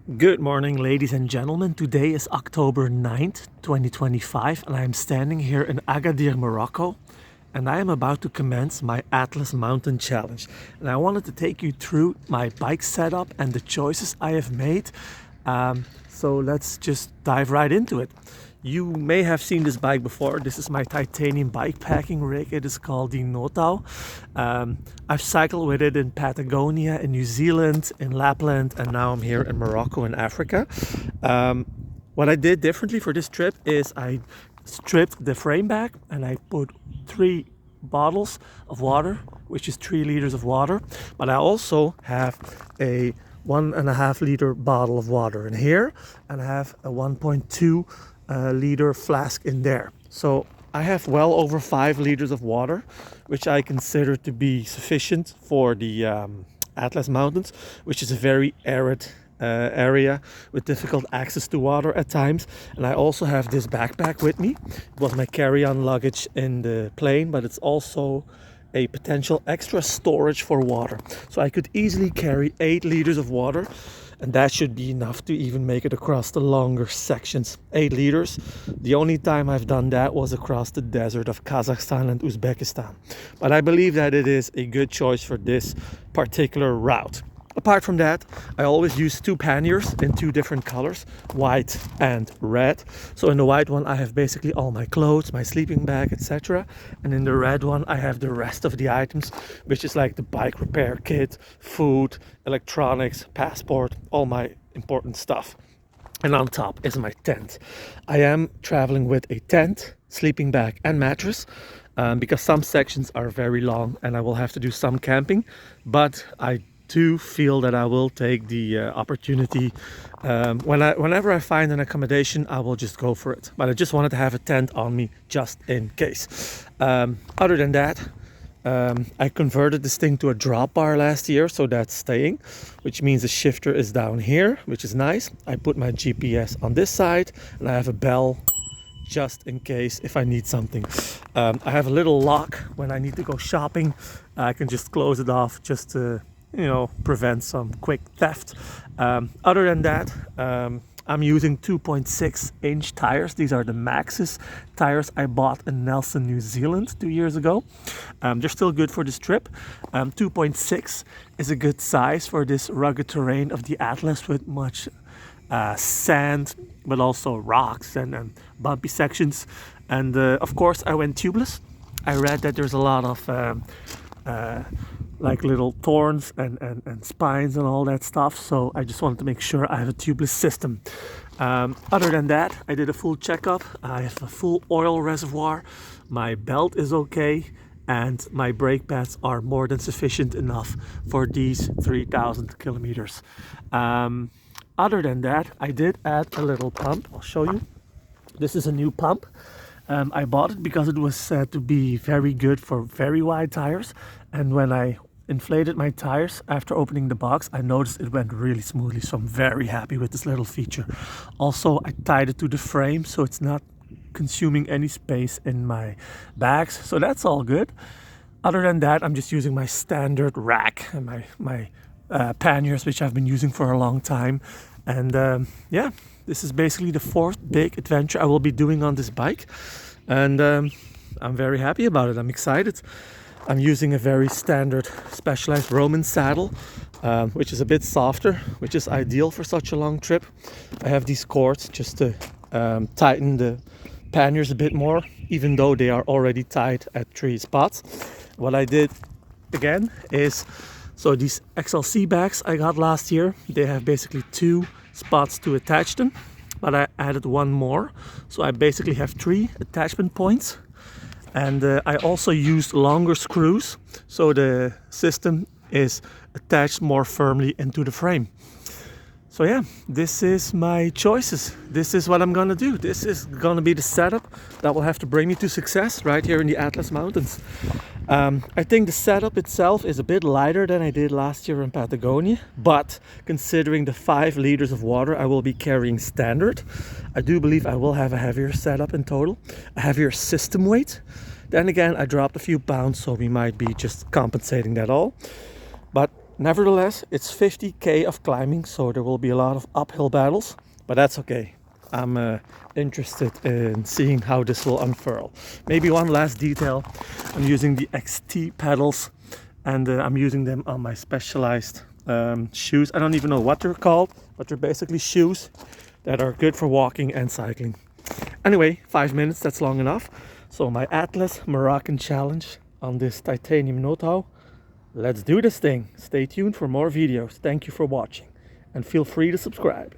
Good morning, ladies and gentlemen. Today is October 9th, 2025, and I am standing here in Agadir, Morocco, and I am about to commence my Atlas Mountain challenge. And I wanted to take you through my bike setup and the choices I have made. So let's just dive right into it. You may have seen this bike before. This is my titanium bikepacking rig. It is called the Nootau. I've cycled with it in Patagonia, in New Zealand, in Lapland, and now I'm here in Morocco in Africa. What I did differently for this trip is I stripped the frame back and I put 3 bottles of water, which is 3 liters of water. But I also have a 1.5 liter bottle of water in here, and I have a 1.2 liter flask in there. So I have well over 5 liters of water, which I consider to be sufficient for the Atlas Mountains, which is a very arid area with difficult access to water at times. And I also have this backpack with me. It was my carry-on luggage in the plane, but it's also a potential extra storage for water. So I could easily carry 8 liters of water, and that should be enough to even make it across the longer sections. 8 liters. The only time I've done that was across the desert of Kazakhstan and Uzbekistan. But I believe that it is a good choice for this particular route. Apart from that, I always use 2 panniers in 2 different colors, white and red. So in the white one, I have basically all my clothes, my sleeping bag, etc. And in the red one, I have the rest of the items, which is like the bike repair kit, food, electronics, passport, all my important stuff. And on top is my tent. I am traveling with a tent, sleeping bag and mattress. Because some sections are very long and I will have to do some camping, but I do feel that I will take the opportunity. Whenever I find an accommodation, I will just go for it. But I just wanted to have a tent on me just in case. Other than that, I converted this thing to a drop bar last year, so that's staying, which means the shifter is down here, which is nice. I put my GPS on this side, and I have a bell just in case if I need something. I have a little lock when I need to go shopping. I can just close it off just to prevent some quick theft. Other than that, I'm using 2.6 inch tires. These are the Maxxis tires I bought in Nelson, New Zealand 2 years ago. They're still good for this trip. 2.6 is a good size for this rugged terrain of the Atlas with much sand, but also rocks and bumpy sections. And of course I went tubeless. I read that there's a lot of like little thorns and spines and all that stuff, so I just wanted to make sure I have a tubeless system. Other than that, I did a full checkup. I have a full oil reservoir, my belt is okay, and my brake pads are more than sufficient enough for these 3,000 kilometers. Other than that, I did add a little pump. I'll show you. This is a new pump. I bought it because it was said to be very good for very wide tires, and when I inflated my tires after opening the box, I noticed it went really smoothly, so I'm very happy with this little feature. Also, I tied it to the frame so it's not consuming any space in my bags, so that's all good. Other than that, I'm just using my standard rack and my panniers, which I've been using for a long time. And yeah, this is basically the 4th big adventure I will be doing on this bike, and I'm very happy about it. I'm excited. I'm using a very standard Specialized Roman saddle, which is a bit softer, which is ideal for such a long trip. I have these cords just to tighten the panniers a bit more, even though they are already tied at 3 spots. What I did again is, so these XLC bags I got last year, they have basically 2 spots to attach them, but I added 1 more. So I basically have 3 attachment points. And I also used longer screws, so the system is attached more firmly into the frame. So yeah, this is my choices. This is what I'm gonna do. This is gonna be the setup that will have to bring me to success right here in the Atlas Mountains. I think the setup itself is a bit lighter than I did last year in Patagonia, but considering the 5 liters of water I will be carrying standard, I do believe I will have a heavier setup in total, a heavier system weight. Then again, I dropped a few pounds, so we might be just compensating that all. But Nevertheless, it's 50k of climbing, so there will be a lot of uphill battles, but that's okay. I'm interested in seeing how this will unfurl. Maybe one last detail, I'm using the XT pedals, and I'm using them on my specialized shoes. I don't even know what they're called, but they're basically shoes that are good for walking and cycling. Anyway, 5 minutes, that's long enough. So my Atlas Moroccan challenge on this titanium Nootau. Let's do this thing. Stay tuned for more videos. Thank you for watching, and feel free to subscribe.